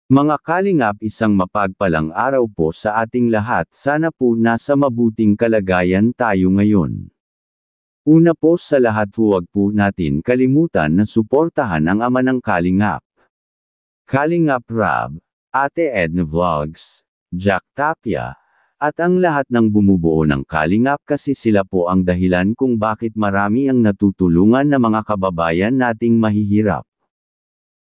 Mga kalingap, isang mapagpalang araw po sa ating lahat. Sana po nasa mabuting kalagayan tayo ngayon. Una po sa lahat, huwag po natin kalimutan na suportahan ang ama ng kalingap. Kalingap Rab, Ate Edna Vlogs, Jack Tapia, at ang lahat ng bumubuo ng kalingap, kasi sila po ang dahilan kung bakit marami ang natutulungan na mga kababayan nating mahihirap.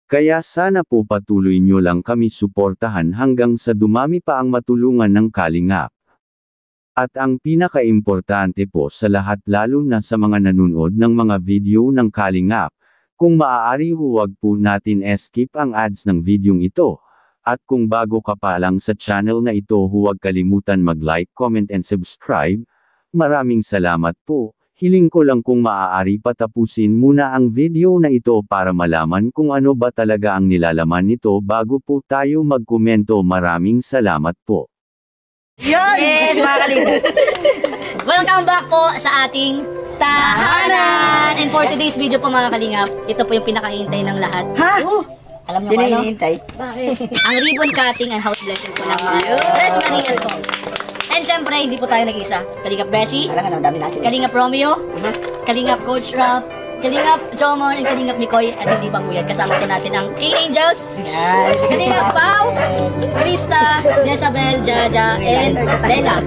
Kaya sana po patuloy nyo lang kami suportahan hanggang sa dumami pa ang matulungan ng kalingap. At ang pinaka-importante po sa lahat, lalo na sa mga nanonood ng mga video ng kalingap, kung maaari huwag po natin skip ang ads ng videong ito. At kung bago ka pa lang sa channel na ito, huwag kalimutan mag-like, comment and subscribe. Maraming salamat po. Hiling ko lang kung maaari patapusin muna ang video na ito para malaman kung ano ba talaga ang nilalaman nito bago po tayo magkomento. Maraming salamat po. Yes, mga kalingap! Welcome back po sa ating tahanan! And for today's video po mga kalingap, ito po yung pinakahihintay ng lahat. Ha? Alam mo Sino ba, no? hinihintay? Bakit? Ang ribbon cutting and house blessing po ng Tres Marias po. And syempre, hindi po tayo nag-isa. Kalingap Beshi, Alam dami natin. Kalingap Romeo, Kalingap Coach Rap, Kalingap Jomar, and Kalingap Mikoy, at hindi pa po yan. Kasama po natin ang K-Angels, Yan. Kalingap Pau, Krista, Jezabel, Jaja, and Lela.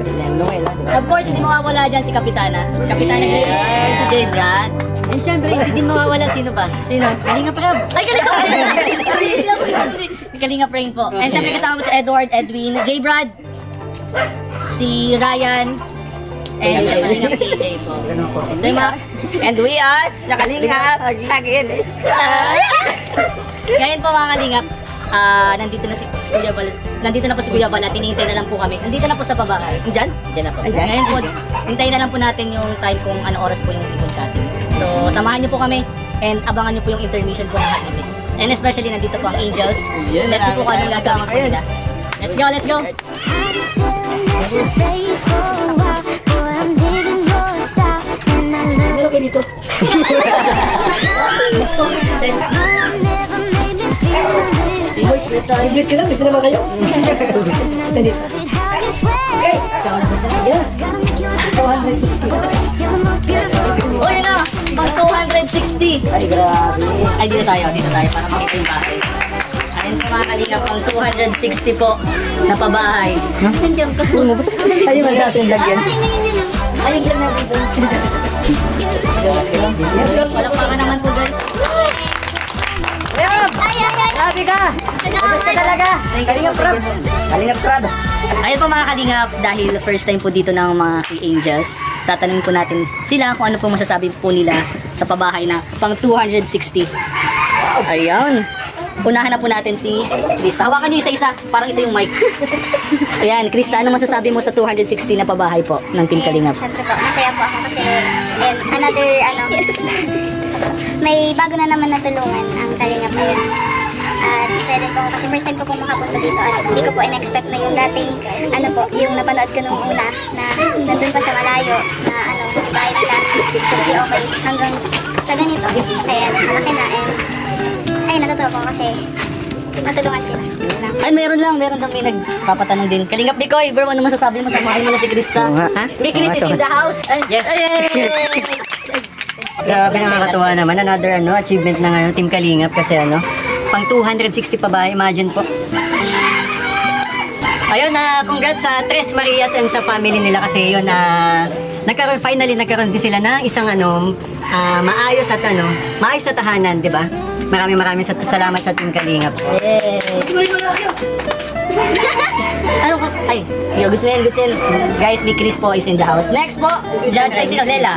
Of course, hindi mawawala dyan si Kapitana. Kapitana Grace. Si J. Brad. And syempre, hindi din mawawala sino ba? Sino? Kalingap Rab. Ay, Kalingap Rain! Kalingap Rain po. And syempre kasama mo si Edward, Edwin, J. Brad, si Ryan, and si Kalingap JJ po. And we are Nakalingap Against Sky. Ngayon po mga Kalingap, nandito na si Kuya Bal. Nandito na po si Kuya Bal at hinihintay na lang po kami. Nandito na po sa pabahay. Diyan? Diyan na po. Andyan? Ngayon po, hintayin na lang po natin yung time kung ano oras po yung ribbon cutting. So, samahan niyo po kami and abangan niyo po yung intermission po ng Happiness. And especially nandito po ang Angels. Let's see po kung anong gagawin po nila. Let's go, let's go! Meron kayo dito. Boys, bless na. Bless sila, bless naman kayo. Dito. Okay. 260. Oh, yun na! Pang 260. Ay, grabe. Ay, dito tayo para makita yung bahay. Ayun po mga Kalingap, pang 260 po na pabahay. Ayun, wala natin lagyan. Ayun, gila na dito. Walang panga naman po, guys. Grabe ka! Abas ka talaga! Kalingap Rab! Kalingap Rab! Ayun po mga Kalingap, dahil first time po dito ng mga K-Angels, tatanungin po natin sila kung ano po masasabi po nila sa pabahay na pang 260. Ayan. Unahan na po natin si Krista. Hawakan niyo isa-isa, parang ito yung mic. Ayan, Krista, ano masasabi mo sa 260 na pabahay po ng Team Kalingap? Siyempre po, masaya po ako kasi and another, may bago na naman natulungan ang Kalingap ngayon. At excited po ako kasi first time ko po makapunta dito at hindi ko po in-expect na yung dating, yung napanood ko nung una na nandun pa sa malayo na bahay nila. Tapos di okay hanggang sa ganito. Kaya malaki na and ayun, natutuwa po kasi matulungan sila. Ay, meron lang may nagpapatanong din. Kalingap Bikoy, bro, ano masasabi mo sa mga mo na si Krista? Big Chris is in the house. Ay, Yes. Ay. Grabe, nakakatuwa naman. Another achievement ng Team Kalingap kasi pang 260 pa ba? Imagine po. Ayun, congrats sa Tres Marias and sa family nila kasi yun, finally nagkaroon din sila ng isang maayos at maayos na tahanan, di ba? Maraming salamat sa Team Kalingap. Yay! Ano ka? Ay, good sin. Guys, Big Chris po is in the house. Next po, Jad, ay sino, Lela.